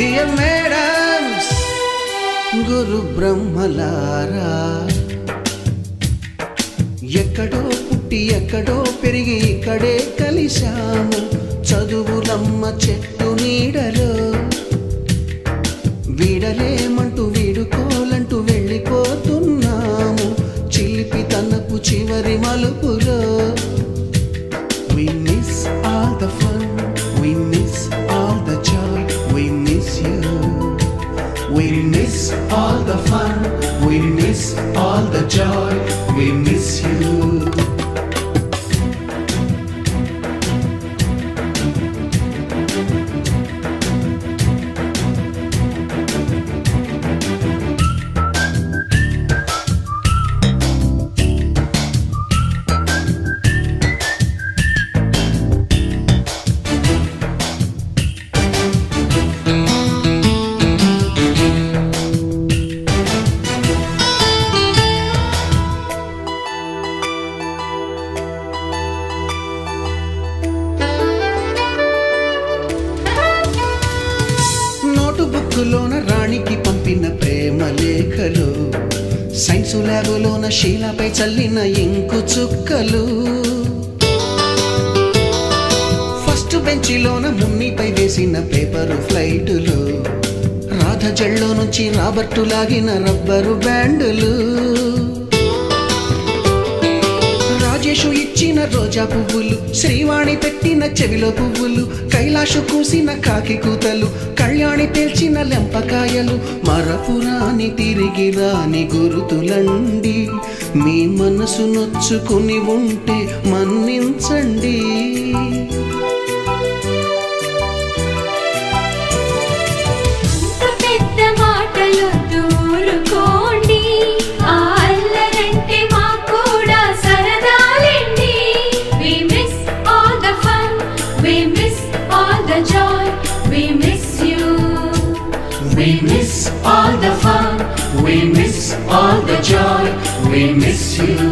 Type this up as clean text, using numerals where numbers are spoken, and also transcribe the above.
Dear madams, Guru Brahmalara, ఎక్కడో పుట్టి ఎక్కడో పెరిగి ఇక్కడే కలిశాము చదువులమ్మ చెట్టు నీడలో వీడలేమంటూ వీడుకోలంటూ వెళ్ళిపోతున్నాము చిలిపి తనపు చివరి మలుపులో We miss all the fun, we miss all the joy, we miss you. We miss all the fun, we miss all the joy, we miss you. బుక్కులోన రాణికి పంపిన ప్రేమ లేఖలు సైన్స్ ల్యాబులోన శీలపై చల్లిన ఇంకు చుక్కలు ఫస్ట్ బెంచిలోన మున్నిపై వేసిన పేపరు ఫ్లైటులు రాధ జల్లో నుంచి రాబర్టు లాగిన rubber బ్యాండులు Rajesh ఇచ్చిన రోజా పువ్వులు శ్రీవాణి పెట్టిన చెవిలో పువ్వులు కైలాషు కూసిన కాకి కూతలు కళ్యాణి పేల్చిన లెంపకాయలు మరపురాని తిరిగి రాని గురుతులండి మీ మనసు నొచ్చుకుని ఉంటే మన్నించండి We miss all the fun, we miss all the joy, we miss you.